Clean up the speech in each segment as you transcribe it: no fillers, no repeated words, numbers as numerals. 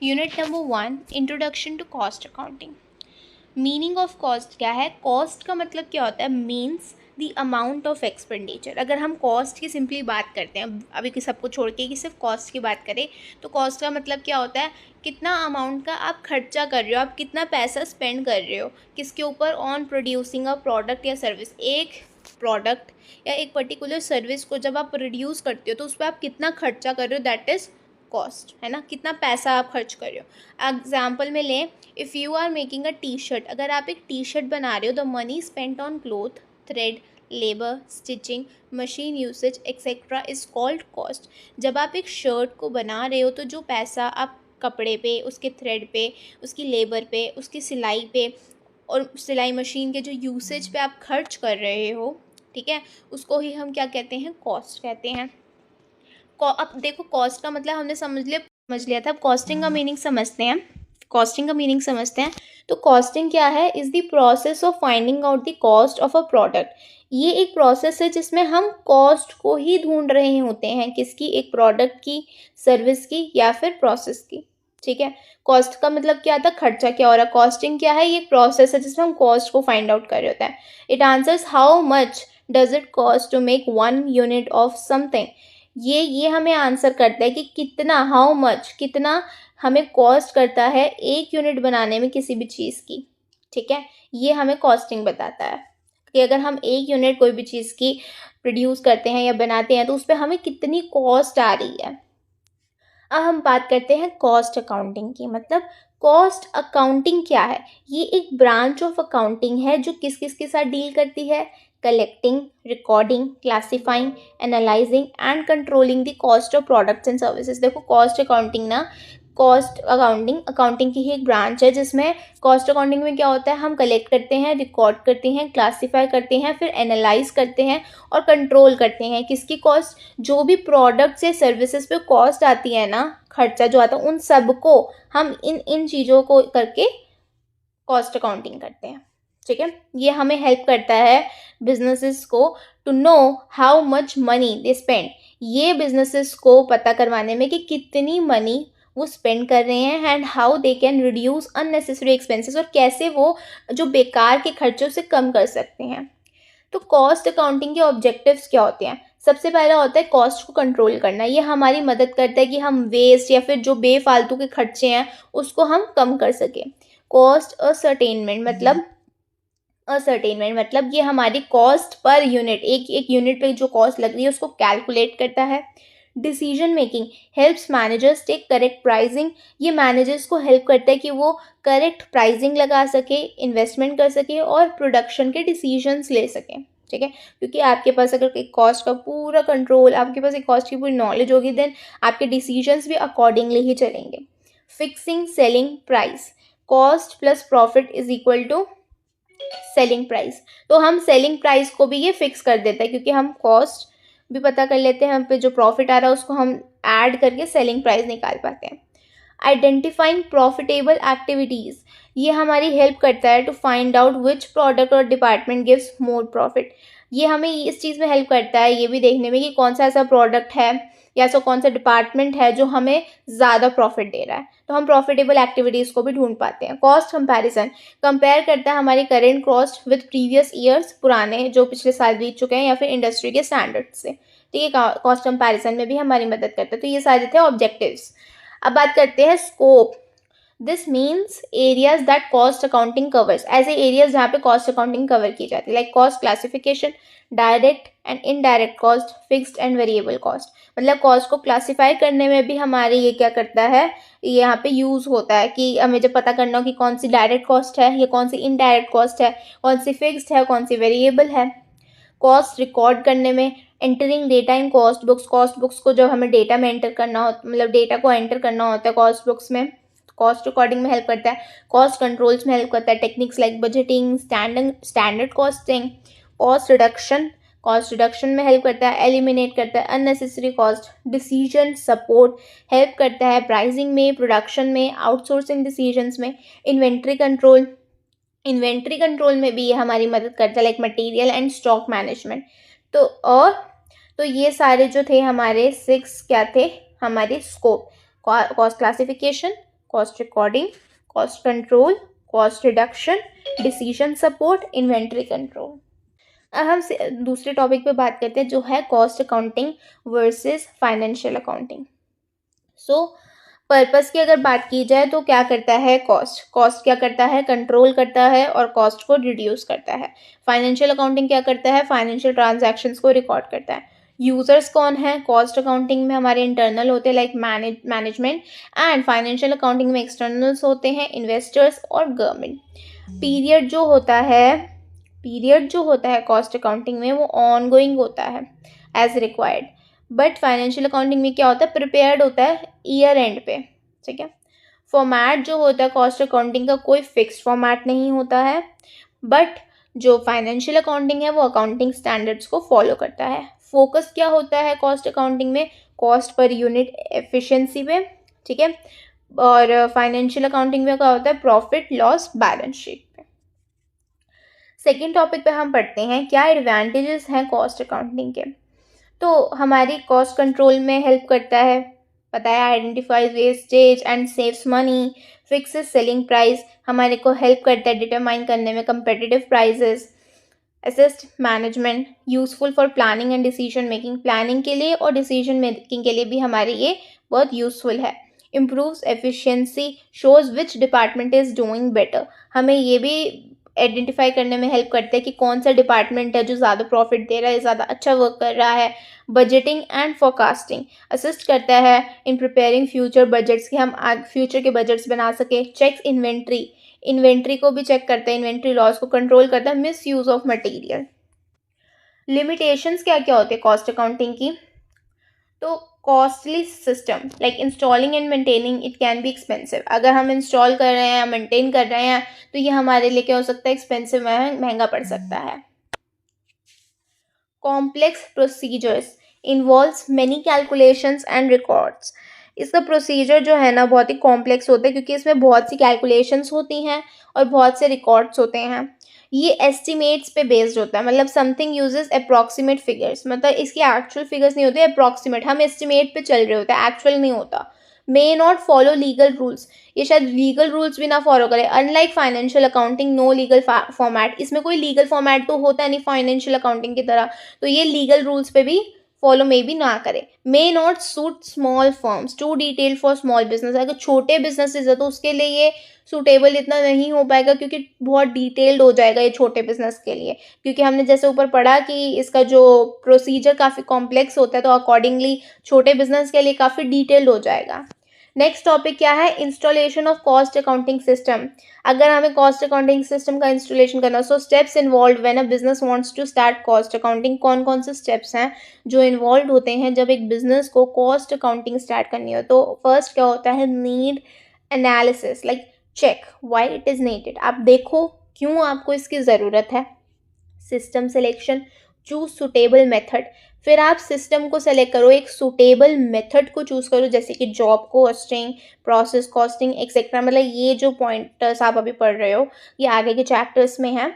Unit number 1, introduction to cost accounting. Meaning of cost क्या है? Cost का मतलब क्या होता है? Means the amount of expenditure. अगर हम कॉस्ट की सिंपली बात करते हैं, अभी कि सबको छोड़ के कि सिर्फ कॉस्ट की बात करें, तो कॉस्ट का मतलब क्या होता है? कितना अमाउंट का आप खर्चा कर रहे हो, आप कितना पैसा स्पेंड कर रहे हो किसके ऊपर? ऑन प्रोड्यूसिंग अ प्रोडक्ट या सर्विस। एक प्रोडक्ट या एक पर्टिकुलर सर्विस को जब आप प्रोड्यूस करते हो तो उस पर आप कितना खर्चा कर रहे हो, दैट इज़ कॉस्ट, है ना? कितना पैसा आप खर्च कर रहे हो। एग्जाम्पल में लें, if you are making a T shirt, अगर आप एक टी शर्ट बना रहे हो, the money spent on cloth, thread, labour, stitching, machine usage etcetera is called cost. जब आप एक शर्ट को बना रहे हो तो जो पैसा आप कपड़े पे, उसके थ्रेड पे, उसकी लेबर पे, उसकी सिलाई पे और सिलाई मशीन के जो यूसेज पे आप खर्च कर रहे हो, ठीक है, उसको ही हम क्या कहते हैं? कॉस्ट कहते हैं। अब देखो, कॉस्ट का मतलब हमने समझ लिया था। अब कॉस्टिंग का मीनिंग समझते हैं। तो कॉस्टिंग क्या है? Is the process of finding out the cost of a product. ये एक प्रोसेस है जिसमें हम कॉस्ट को ही ढूंढ रहे होते हैं। किसकी? एक प्रोडक्ट की, सर्विस की या फिर प्रोसेस की। ठीक है। कॉस्ट का मतलब क्या था? खर्चा क्या हो रहा है। कॉस्टिंग क्या है? ये एक प्रोसेस है जिसमें हम कॉस्ट को फाइंड आउट कर रहे होते हैं। It answers how much does it cost to make 1 unit of something. ये हमें आंसर करता है कि कितना, हाउ मच, कितना हमें कॉस्ट करता है एक यूनिट बनाने में किसी भी चीज़ की। ठीक है। ये हमें कॉस्टिंग बताता है कि अगर हम एक यूनिट कोई भी चीज़ की प्रोड्यूस करते हैं या बनाते हैं तो उस पर हमें कितनी कॉस्ट आ रही है। अब हम बात करते हैं कॉस्ट अकाउंटिंग की। मतलब कॉस्ट अकाउंटिंग क्या है? ये एक ब्रांच ऑफ अकाउंटिंग है जो किस किस के साथ डील करती है? Collecting, recording, classifying, analysing and controlling the cost of products and services. देखो, कॉस्ट अकाउंटिंग ना, कॉस्ट अकाउंटिंग की ही एक ब्रांच है जिसमें कॉस्ट अकाउंटिंग में क्या होता है? हम कलेक्ट करते हैं, रिकॉर्ड करते हैं, क्लासीफाई करते हैं, फिर एनालाइज करते हैं और कंट्रोल करते हैं। किसकी कॉस्ट? जो भी प्रोडक्ट्स या सर्विसेज पे कॉस्ट आती है ना, खर्चा जो आता है, उन सबको हम इन इन चीज़ों को करके कॉस्ट अकाउंटिंग करते हैं। ठीक है। ये हमें हेल्प करता है बिजनेसेस को to know how much money they spend. ये बिजनेसेस को पता करवाने में कि कितनी मनी वो स्पेंड कर रहे हैं and how they can reduce unnecessary expenses, और कैसे वो जो बेकार के खर्चों से कम कर सकते हैं। तो कॉस्ट अकाउंटिंग के ऑब्जेक्टिव्स क्या होते हैं? सबसे पहला होता है कॉस्ट को कंट्रोल करना। ये हमारी मदद करता है कि हम वेस्ट या फिर जो बेफालतू के खर्चे हैं उसको हम कम कर सकें। कॉस्ट असर्टेनमेंट मतलब ये हमारी कॉस्ट पर यूनिट, एक एक यूनिट पे जो कॉस्ट लग रही है उसको कैलकुलेट करता है। Decision making helps managers take correct pricing. ये मैनेजर्स को हेल्प करता है कि वो करेक्ट प्राइसिंग लगा सके, इन्वेस्टमेंट कर सके और प्रोडक्शन के डिसीजंस ले सकें। ठीक है। क्योंकि आपके पास अगर एक कॉस्ट का पूरा कंट्रोल, आपके पास एक कॉस्ट की पूरी नॉलेज होगी, देन आपके डिसीजंस भी अकॉर्डिंगली ही चलेंगे। Fixing selling price, cost plus profit is equal to selling price. तो हम सेलिंग प्राइस को भी ये फिक्स कर देता है, क्योंकि हम कॉस्ट भी पता कर लेते हैं, हम पे जो प्रॉफिट आ रहा है उसको हम ऐड करके सेलिंग प्राइस निकाल पाते हैं। आइडेंटिफाइंग प्रॉफिटेबल एक्टिविटीज़, ये हमारी हेल्प करता है to find out which product और डिपार्टमेंट गिव्स मोर प्रॉफिट। ये हमें इस चीज़ में हेल्प करता है ये भी देखने में कि कौन सा ऐसा प्रोडक्ट है या ऐसा कौन सा डिपार्टमेंट है जो हमें ज़्यादा प्रॉफिट दे रहा है। तो हम प्रॉफिटेबल एक्टिविटीज़ को भी ढूंढ पाते हैं। कॉस्ट कंपैरिजन कंपेयर करता है हमारी current cost with previous years, पुराने जो पिछले साल बीत चुके हैं, या फिर इंडस्ट्री के स्टैंडर्ड से। ठीक है। कॉस्ट कंपैरिजन में भी हमारी मदद करता है। तो ये सारे थे ऑब्जेक्टिव्स। अब बात करते हैं scope. This means areas that cost accounting covers. ऐसे एरियाज जहाँ पे कॉस्ट अकाउंटिंग कवर की जाती है, like cost classification, direct and indirect cost, fixed and variable cost. मतलब कॉस्ट को क्लासीफाई करने में भी हमारे ये क्या करता है, ये यहाँ पे यूज़ होता है कि हमें जब पता करना हो कि कौन सी डायरेक्ट कॉस्ट है या कौन सी इनडायरेक्ट कॉस्ट है, कौन सी फिक्स्ड है, कौन सी वेरिएबल है। कॉस्ट रिकॉर्ड करने में, entering data in cost books को जब हमें डेटा में एंटर करना हो, मतलब डेटा को एंटर करना होता है कॉस्ट बुक्स में, कॉस्ट रिकॉर्डिंग में हेल्प करता है। कॉस्ट कंट्रोल्स में हेल्प करता है, techniques like budgeting, standard costing. Cost reduction में हेल्प करता है, एलिमिनेट करता है unnecessary cost. Decision support help करता है प्राइसिंग में, प्रोडक्शन में, आउटसोर्सिंग डिसीजंस में। इन्वेंट्री कंट्रोल में भी ये हमारी मदद करता है, like material and stock management. तो ये सारे जो थे हमारे 6 क्या थे हमारे scope: cost classification, cost recording, cost control, cost reduction, decision support, inventory control. अब हम दूसरे टॉपिक पे बात करते हैं जो है cost accounting versus financial accounting. सो पर्पस की अगर बात की जाए तो क्या करता है कॉस्ट क्या करता है, कंट्रोल करता है और कॉस्ट को रिड्यूस करता है। फाइनेंशियल अकाउंटिंग क्या करता है, फाइनेंशियल ट्रांजैक्शंस को रिकॉर्ड करता है। यूजर्स कौन है, कॉस्ट अकाउंटिंग में हमारे इंटरनल होते हैं like management, and financial accounting में एक्सटर्नल्स होते हैं इन्वेस्टर्स और गवर्नमेंट। पीरियड जो होता है कॉस्ट अकाउंटिंग में वो ऑनगोइंग होता है as required, but financial accounting में क्या होता है, प्रिपेयर्ड होता है ईयर एंड पे, ठीक है। फॉर्मेट जो होता है कॉस्ट अकाउंटिंग का कोई फिक्स्ड फॉर्मेट नहीं होता है, बट जो फाइनेंशियल अकाउंटिंग है वो अकाउंटिंग स्टैंडर्ड्स को फॉलो करता है। फोकस क्या होता है कॉस्ट अकाउंटिंग में, कॉस्ट पर यूनिट एफिशिएंसी पे, ठीक है। और फाइनेंशियल अकाउंटिंग में क्या होता है, प्रॉफिट लॉस बैलेंस शीट पे। सेकेंड टॉपिक पे हम पढ़ते हैं क्या एडवांटेजेस हैं कॉस्ट अकाउंटिंग के। तो हमारी कॉस्ट कंट्रोल में हेल्प करता है, पता है, identifies wastage and saves money, fixes selling price, हमारे को हेल्प करता है डिटरमाइन करने में competitive prices, assist management, useful for planning and decision making, planning के लिए और डिसीजन मेकिंग के लिए भी हमारे ये बहुत यूजफुल है। Improves efficiency, shows which department is doing better, हमें ये भी आइडेंटिफाई करने में हेल्प करते हैं कि कौन सा डिपार्टमेंट है जो ज़्यादा प्रॉफिट दे रहा है, ज़्यादा अच्छा वर्क कर रहा है। बजटिंग एंड फोरकास्टिंग, असिस्ट करता है इन प्रिपेयरिंग फ्यूचर बजट्स, कि हम फ्यूचर के बजट्स बना सके। चेक्स इन्वेंट्री को भी चेक करता है, इन्वेंट्री लॉस को कंट्रोल करता है। Miss use of material. Limitations क्या क्या होते हैं कॉस्ट अकाउंटिंग की, तो costly system like installing and maintaining it can be expensive, अगर हम इंस्टॉल कर रहे हैं, मेंटेन कर रहे हैं तो ये हमारे लिए क्या हो सकता है, एक्सपेंसिव, महंगा पड़ सकता है। Complex procedures involves many calculations and records, इसका प्रोसीजर जो है ना बहुत ही कॉम्प्लेक्स होता है क्योंकि इसमें बहुत सी कैलकुलेशंस होती हैं और बहुत से रिकॉर्ड्स होते हैं। ये एस्टिमेट्स पे बेस्ड होता है, मतलब समथिंग यूजेस अप्रॉक्सीमेट फिगर्स, मतलब इसकी एक्चुअल फिगर्स नहीं होते, अप्रॉक्सीमेट, हम एस्टिमेट पे चल रहे होते हैं, एक्चुअल नहीं होता। May not follow legal rules, ये शायद लीगल रूल्स भी ना फॉलो करे। Unlike financial accounting no legal format, इसमें कोई लीगल फॉर्मेट तो होता नहीं फाइनेंशियल अकाउंटिंग की तरह, तो ये लीगल रूल्स पे भी फॉलो मे भी ना करे। May not suit small firms, too detail for small business, अगर छोटे बिजनेसेस है तो उसके लिए ये सूटेबल इतना नहीं हो पाएगा क्योंकि बहुत डिटेल्ड हो जाएगा ये छोटे बिजनेस के लिए, क्योंकि हमने जैसे ऊपर पढ़ा कि इसका जो प्रोसीजर काफ़ी कॉम्प्लेक्स होता है, तो अकॉर्डिंगली छोटे बिजनेस के लिए काफ़ी डिटेल्ड हो जाएगा। नेक्स्ट टॉपिक क्या है, installation of cost accounting system. अगर हमें कॉस्ट अकाउंटिंग सिस्टम का इंस्टॉलेशन करना, so steps involve when a business wants to start cost accounting, कौन कौन से स्टेप्स हैं जो इन्वॉल्व होते हैं जब एक बिजनेस को कॉस्ट अकाउंटिंग स्टार्ट करनी हो। तो फर्स्ट क्या होता है, need analysis, like check why it is needed, आप देखो क्यों आपको इसकी ज़रूरत है। System selection, choose suitable method, फिर आप सिस्टम को सेलेक्ट करो, एक सुटेबल मेथड को चूज़ करो, जैसे कि job costing, process costing etcetera, मतलब ये जो पॉइंटर्स आप अभी पढ़ रहे हो ये आगे के चैप्टर्स में है।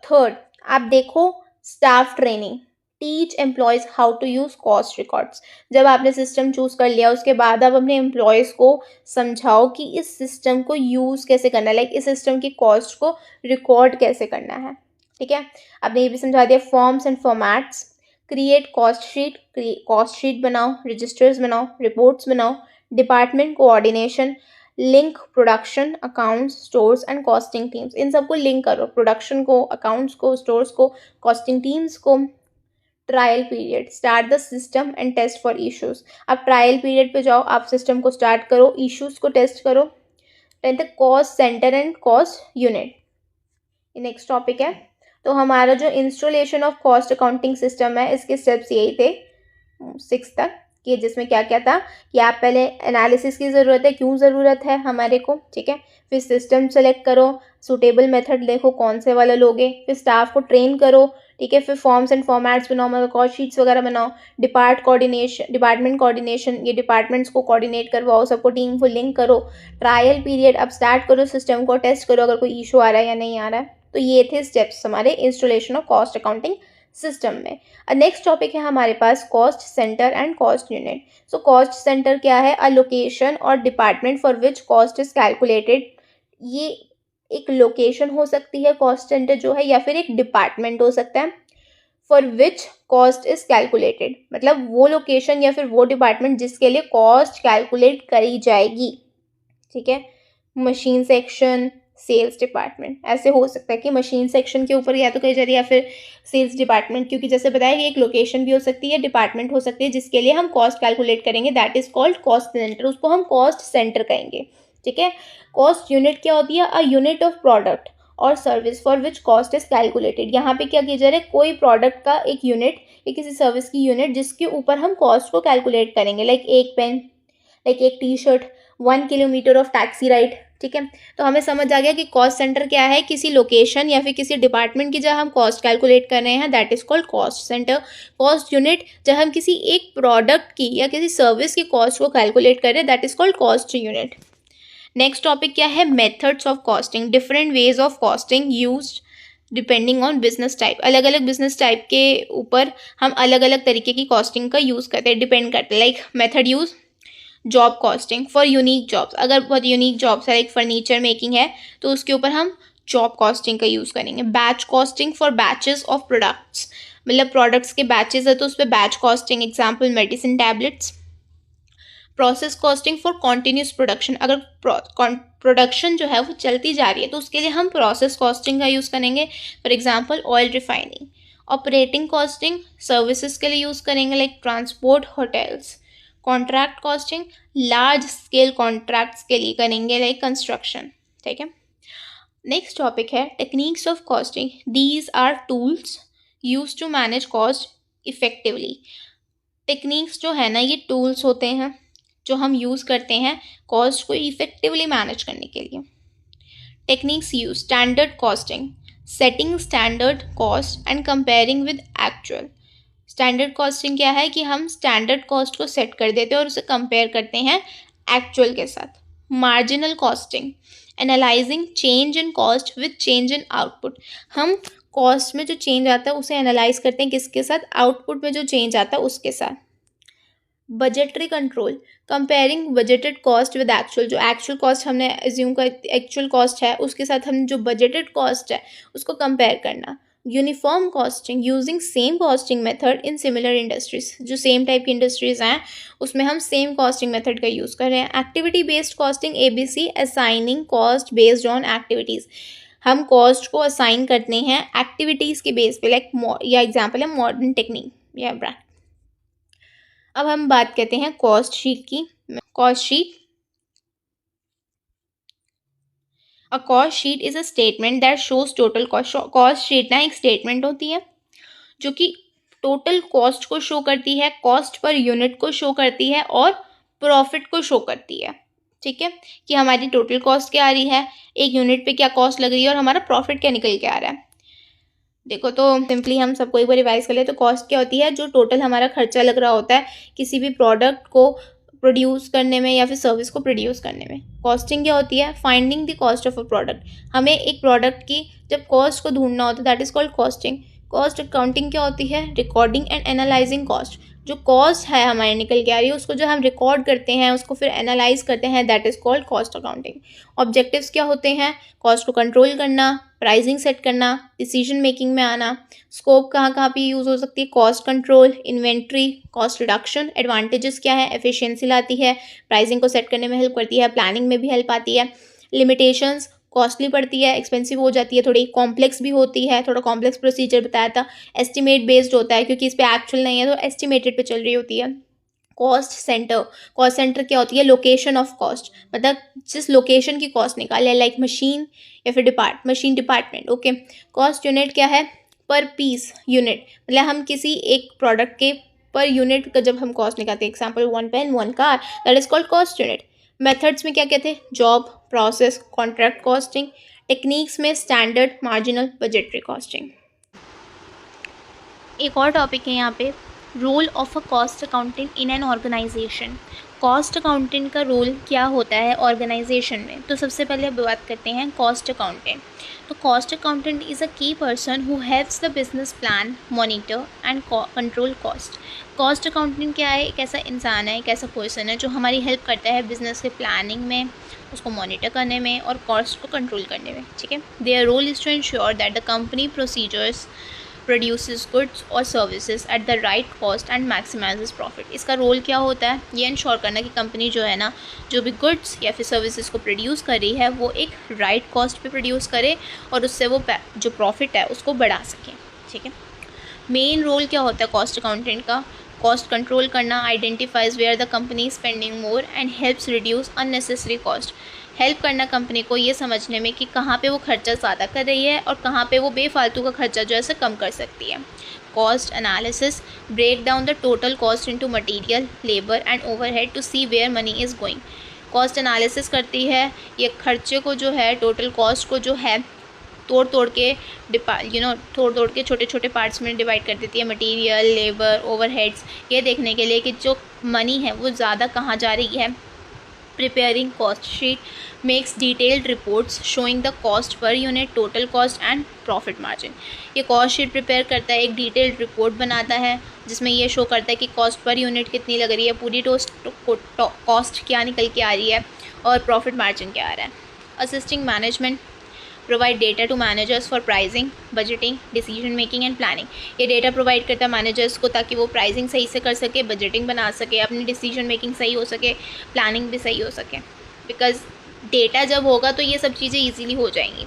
थर्ड, आप देखो staff training, teach employees how to use cost records, जब आपने सिस्टम चूज़ कर लिया उसके बाद आप अपने एम्प्लॉयज़ को समझाओ कि इस सिस्टम को यूज़ कैसे करना है, लाइक इस सिस्टम की कॉस्ट को रिकॉर्ड कैसे करना है, ठीक है। आपने ये भी समझा दिया। Forms and formats, create cost sheet बनाओ, रजिस्टर्स बनाओ, रिपोर्ट्स बनाओ, department coordination, link production, accounts, stores and costing teams, इन सबको लिंक करो, प्रोडक्शन को, अकाउंट्स को, स्टोर्स को, कॉस्टिंग टीम्स को। Trial period, start the system and test for issues, आप ट्रायल पीरियड पे जाओ, आप सिस्टम को स्टार्ट करो, इश्यूज को टेस्ट करो। Tenth, cost centre and cost unit, ये नेक्स्ट टॉपिक है। तो हमारा जो installation of cost accounting system है इसके स्टेप्स यही थे 6 तक, कि जिसमें क्या क्या था कि आप पहले एनालिसिस की ज़रूरत है, क्यों ज़रूरत है हमारे को, ठीक है। फिर सिस्टम सेलेक्ट करो, सूटेबल मेथड देखो कौन से वाला लोगे, फिर स्टाफ को ट्रेन करो, ठीक है। फिर फॉर्म्स एंड फॉर्मेट्स बनाओ, मतलब कॉस्ट शीट्स वगैरह बनाओ। डिपार्टमेंट कोऑर्डिनेशन, ये डिपार्टमेंट्स को कोऑर्डिनेट करवाओ, सबको टीम को लिंक करो। ट्रायल पीरियड, अब स्टार्ट करो सिस्टम को, टेस्ट करो अगर कोई इशू आ रहा है या नहीं आ रहा है। तो ये थे स्टेप्स हमारे installation of cost accounting system में। नेक्स्ट टॉपिक है हमारे पास cost centre and cost unit. So cost centre क्या है? अ लोकेशन और department for which cost is calculated. ये एक लोकेशन हो सकती है कॉस्ट सेंटर जो है, या फिर एक डिपार्टमेंट हो सकता है for which cost is calculated, मतलब वो लोकेशन या फिर वो डिपार्टमेंट जिसके लिए कॉस्ट कैलकुलेट करी जाएगी। ठीक है, मशीन सेक्शन, सेल्स डिपार्टमेंट, ऐसे हो सकता है कि मशीन सेक्शन के ऊपर या तो कही जा रही है या फिर सेल्स डिपार्टमेंट, क्योंकि जैसे बताया कि एक लोकेशन भी हो सकती है, डिपार्टमेंट हो सकती है जिसके लिए हम कॉस्ट कैलकुलेट करेंगे, that is called cost centre, उसको हम कॉस्ट सेंटर कहेंगे। ठीक है, कॉस्ट यूनिट क्या होती है? अ यूनिट ऑफ प्रोडक्ट और service for which cost is calculated. यहाँ पे क्या किया जा रहा है? कोई प्रोडक्ट का एक यूनिट या किसी सर्विस की यूनिट जिसके ऊपर हम कॉस्ट को कैलकुलेट करेंगे, लाइक एक पेन, लाइक एक T shirt, 1 kilometre of taxi ride. ठीक है, तो हमें समझ आ गया कि कॉस्ट सेंटर क्या है? किसी लोकेशन या फिर किसी डिपार्टमेंट की जब हम कॉस्ट कैलकुलेट कर रहे हैं, that is called cost centre. Cost unit जब हम किसी एक प्रोडक्ट की या किसी सर्विस की कॉस्ट को कैलकुलेट कर रहे हैं, that is called cost unit. Next topic क्या है? Methods of costing, different ways of costing used depending on business type. अलग अलग बिजनेस टाइप के ऊपर हम अलग अलग तरीके की कॉस्टिंग का यूज़ करते हैं, डिपेंड करते हैं। Like method use, job costing for unique jobs, अगर बहुत यूनिक जॉब्स है लाइक फर्नीचर मेकिंग है तो उसके ऊपर हम जॉब कॉस्टिंग का यूज़ करेंगे। Batch costing for batches of products, मतलब प्रोडक्ट्स के बैचेस है तो उस पर batch costing, example medicine tablets. Process costing for continuous production, अगर प्रोडक्शन जो है वो चलती जा रही है तो उसके लिए हम प्रोसेस कॉस्टिंग का यूज़ करेंगे, for example oil refining. Operating costing services के लिए यूज़ करेंगे, like transport, hotels. Contract costing large scale contracts के लिए करेंगे, लाइक कंस्ट्रक्शन। ठीक है, नेक्स्ट टॉपिक है techniques of costing. These are tools use to manage cost effectively. Techniques जो है ना, ये टूल्स होते हैं जो हम यूज़ करते हैं कॉस्ट को इफेक्टिवली मैनेज करने के लिए। Techniques use standard costing, setting standard cost and comparing with actual. Standard costing क्या है? कि हम स्टैंडर्ड कॉस्ट को सेट कर देते हैं और उसे कंपेयर करते हैं एक्चुअल के साथ। Marginal costing, analysing change in cost with change in output. हम कॉस्ट में जो चेंज आता है उसे एनालाइज करते हैं किसके साथ? आउटपुट में जो चेंज आता है उसके साथ। Budgetary control, comparing budgeted cost with actual, जो एक्चुअल कॉस्ट हमने एज्यूम कर एक्चुअल कॉस्ट है उसके साथ हम जो बजटेड कॉस्ट है उसको कंपेयर करना। Uniform costing, using same costing method in similar industries, जो सेम टाइप की इंडस्ट्रीज हैं उसमें हम सेम कॉस्टिंग मेथड का यूज़ कर रहे हैं। Activity based costing, ABC, assigning cost based on activities. हम कॉस्ट को असाइन करते हैं एक्टिविटीज़ के बेस पे, लाइक या एग्जाम्पल है मॉडर्न टेक्निक या ब्रैक। अब हम बात करते हैं कॉस्ट शीट की। Cost sheet, a cost sheet is a statement that shows total cost. Cost sheet ना एक स्टेटमेंट होती है जो कि टोटल कॉस्ट को शो करती है, कॉस्ट पर यूनिट को शो करती है और प्रॉफिट को शो करती है। ठीक है, कि हमारी टोटल कॉस्ट क्या आ रही है, एक यूनिट पे क्या कॉस्ट लग रही है और हमारा प्रॉफिट क्या निकल के आ रहा है। देखो तो सिंपली हम सबको एक बार रिवाइज कर ले तो कॉस्ट क्या होती है? जो टोटल हमारा खर्चा लग रहा होता है किसी भी प्रोडक्ट को प्रोड्यूस करने में या फिर सर्विस को प्रोड्यूस करने में। कॉस्टिंग क्या होती है? Finding the cost of a product, हमें एक प्रोडक्ट की जब कॉस्ट को ढूंढना होता है that is called costing. Cost accounting क्या होती है? रिकॉर्डिंग एंड एनालाइजिंग कॉस्ट, जो कॉस्ट है हमारे निकल के आ रही है उसको जो हम रिकॉर्ड करते हैं उसको फिर एनालाइज करते हैं, that is called cost accounting. Objectives क्या होते हैं? कॉस्ट को कंट्रोल करना, प्राइसिंग सेट करना, डिसीजन मेकिंग में आना। स्कोप कहाँ कहाँ पे यूज़ हो सकती है? Cost control, inventory, cost reduction. Advantages क्या है? एफिशिएंसी लाती है, प्राइसिंग को सेट करने में हेल्प करती है, प्लानिंग में भी हेल्प आती है। लिमिटेशंस, कॉस्टली पड़ती है, एक्सपेंसिव हो जाती है, थोड़ी कॉम्प्लेक्स भी होती है, थोड़ा कॉम्प्लेक्स प्रोसीजर बताया था। एस्टिमेट बेस्ड होता है क्योंकि इस पर एक्चुअल नहीं है तो एस्टिमेटेड पे चल रही होती है। कॉस्ट सेंटर, कॉस्ट सेंटर क्या होती है? लोकेशन ऑफ कॉस्ट, मतलब जिस लोकेशन की कॉस्ट निकाले, लाइक मशीन या फिर machine department. Okay, cost unit क्या है? पर पीस यूनिट, मतलब हम किसी एक प्रोडक्ट के पर यूनिट का जब हम कॉस्ट निकालते हैं, example 1 pen 1 car, that is called cost unit. Methods में क्या क्या थे? Job, process, contract costing. Techniques में स्टैंडर्ड, मार्जिनल, बजटरी कॉस्टिंग। एक और टॉपिक है यहाँ पे, role of a cost accountant in an organisation. Cost accountant का रोल क्या होता है ऑर्गेनाइजेशन में? तो सबसे पहले अब बात करते हैं कॉस्ट अकाउंटेंट। तो कॉस्ट अकाउंटेंट इज़ अ की person who helps the business plan, monitor and control cost. Cost accountant क्या है? एक ऐसा इंसान है, एक ऐसा पर्सन है जो हमारी हेल्प करता है बिजनेस के प्लानिंग में, उसको मॉनिटर करने में और कॉस्ट को कंट्रोल करने में। ठीक है, their role is to ensure that the company procedures produces goods और services at the right cost and maximises profit. इसका रोल क्या होता है? ये इंश्योर करना कि कंपनी जो है ना, जो भी गुड्स या फिर सर्विसेज को प्रोड्यूस कर रही है वो एक राइट कॉस्ट पे प्रोड्यूस करे और उससे वो जो प्रॉफिट है उसको बढ़ा सके। ठीक है, मेन रोल क्या होता है कॉस्ट अकाउंटेंट का? कॉस्ट कंट्रोल करना, identifies where the company spending more and helps reduce unnecessary cost. Help करना कंपनी को ये समझने में कि कहाँ पे वो खर्चा ज़्यादा कर रही है और कहाँ पे वो बेफालतू का खर्चा जो है कम कर सकती है। Cost analysis, break down the total cost into material, labour and overhead to see where money is going. Cost analysis करती है, ये खर्चे को जो है, टोटल कॉस्ट को जो है तोड़ तोड़ के छोटे छोटे पार्ट्स में डिवाइड कर देती है, मटेरियल, लेबर, ओवरहेड्स, ये देखने के लिए कि जो मनी है वो ज़्यादा कहाँ जा रही है। Preparing cost sheet, makes detailed reports showing the cost per unit, total cost and profit margin। ये कॉस्ट शीट प्रिपेयर करता है, एक डिटेल्ड रिपोर्ट बनाता है जिसमें ये शो करता है कि कॉस्ट पर यूनिट कितनी लग रही है, पूरी कॉस्ट क्या निकल के आ रही है और प्रॉफिट मार्जिन क्या आ रहा है। Assisting management, provide data to managers for pricing, budgeting, decision making and planning. ये डेटा प्रोवाइड करता है मैनेजर्स को ताकि वो प्राइसिंग सही से कर सके, बजटिंग बना सके, अपनी डिसीजन मेकिंग सही हो सके, प्लानिंग भी सही हो सके। बिकॉज डेटा जब होगा तो ये सब चीज़ें ईजीली हो जाएंगी।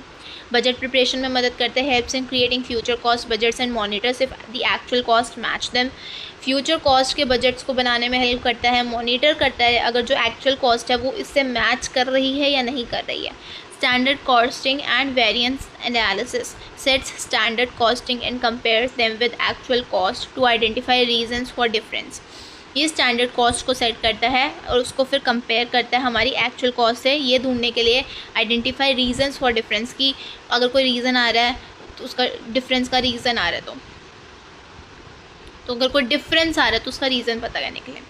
बजट प्रिपरेशन में मदद करते हैं, helps in creating future cost budgets and monitors if the actual cost match them. Future cost के बजट्स को बनाने में हेल्प करता है, मॉनिटर करता है अगर जो एक्चुअल कॉस्ट है वो इससे मैच कर रही है या नहीं कर रही है। Standard costing and variance analysis, sets standard costing and compares them with actual cost to identify reasons for difference। ये स्टैंडर्ड कॉस्ट को सेट करता है और उसको फिर कंपेयर करता है हमारी एक्चुअल कॉस्ट से, ये ढूंढने के लिए आइडेंटिफाई रीजंस फॉर डिफरेंस, की अगर कोई रीज़न आ रहा है तो उसका डिफरेंस का रीज़न आ रहा है तो अगर कोई डिफरेंस आ रहा है तो उसका रीज़न पता करने के लिए।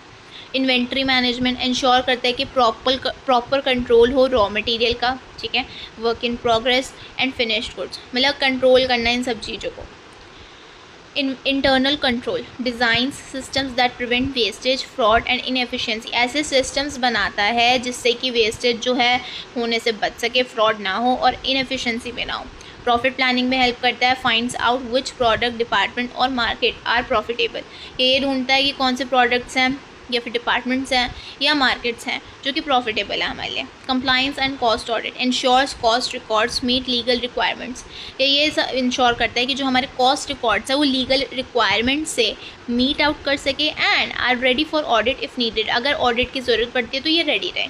इन्वेंट्री मैनेजमेंट, इंश्योर करता है कि प्रॉपर कंट्रोल हो रॉ मटेरियल का। ठीक है, work in progress and finished goods, मतलब कंट्रोल करना इन सब चीज़ों को। Internal control, designs systems that prevent wastage, fraud and inefficiency. ऐसे सिस्टम्स बनाता है जिससे कि वेस्टेज जो है होने से बच सके, फ्रॉड ना हो और इनएफिशिएंसी भी ना हो। प्रॉफिट प्लानिंग में हेल्प करता है, finds out which product, department और मार्केट आर प्रॉफिटेबल। ये ढूंढता है कि कौन से प्रोडक्ट्स हैं या फिर डिपार्टमेंट्स हैं या मार्केट्स हैं जो कि प्रॉफिटेबल है हमारे लिए। Compliance and cost audit, ensures cost records meet legal requirements. ये इंश्योर करता है कि जो हमारे कॉस्ट रिकॉर्ड्स है वो लीगल रिक्वायरमेंट से मीट आउट कर सके and are ready for audit if needed. अगर ऑडिट की ज़रूरत पड़ती है तो ये रेडी रहे।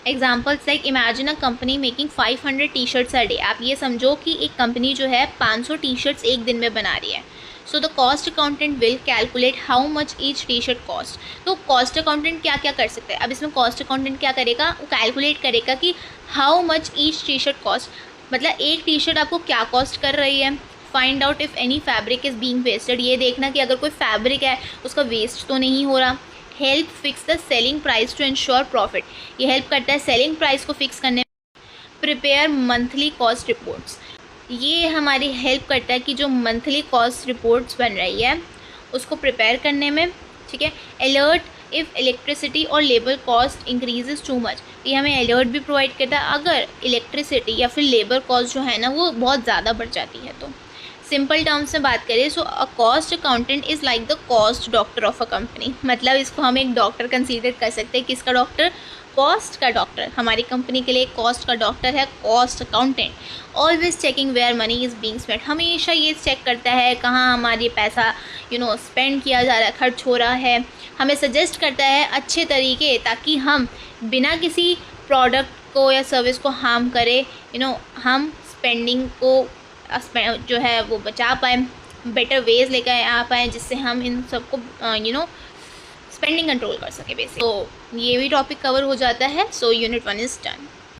Examples like imagine a company making 500 T shirts a day. आप ये समझो कि एक कंपनी जो है 500 टी शर्ट्स एक दिन में बना रही है। So the cost accountant will calculate how much each T shirt cost. तो कॉस्ट अकाउंटेंट क्या क्या कर सकता है? अब इसमें कॉस्ट अकाउंटेंट क्या करेगा, वो कैलकुलेट करेगा कि how much each T shirt cost, मतलब एक टी शर्ट आपको क्या कॉस्ट कर रही है। Find out if any fabric is being wasted, ये देखना कि अगर कोई फैब्रिक है उसका वेस्ट तो नहीं हो रहा। Help fix the selling price to ensure profit, ये हेल्प करता है सेलिंग प्राइस को फिक्स करने में। प्रिपेयर मंथली कॉस्ट रिपोर्ट्स, ये हमारी हेल्प करता है कि जो मंथली कॉस्ट रिपोर्ट्स बन रही है उसको प्रिपेयर करने में। ठीक है, अलर्ट इफ़ इलेक्ट्रिसिटी और labour cost increases too much, ये हमें अलर्ट भी प्रोवाइड करता है अगर इलेक्ट्रिसिटी या फिर लेबर कॉस्ट जो है ना वो बहुत ज़्यादा बढ़ जाती है। तो सिंपल टर्म्स में बात करें so a cost accountant is like the cost doctor of a company, मतलब इसको हम एक डॉक्टर कंसीडर कर सकते हैं। किसका डॉक्टर? कॉस्ट का डॉक्टर। हमारी कंपनी के लिए कॉस्ट का डॉक्टर है cost accountant. Always checking where money is being spent, हमेशा ये चेक करता है कहाँ हमारी पैसा स्पेंड किया जा रहा है, खर्च हो रहा है। हमें सजेस्ट करता है अच्छे तरीके ताकि हम बिना किसी प्रोडक्ट को या सर्विस को हार्म करे हम स्पेंडिंग को जो है वो बचा पाएँ, बेटर वेज लेकर आ पाएँ जिससे हम इन सबको स्पेंडिंग कंट्रोल कर सके बेसिक। तो ये भी टॉपिक कवर हो जाता है। So unit 1 is done.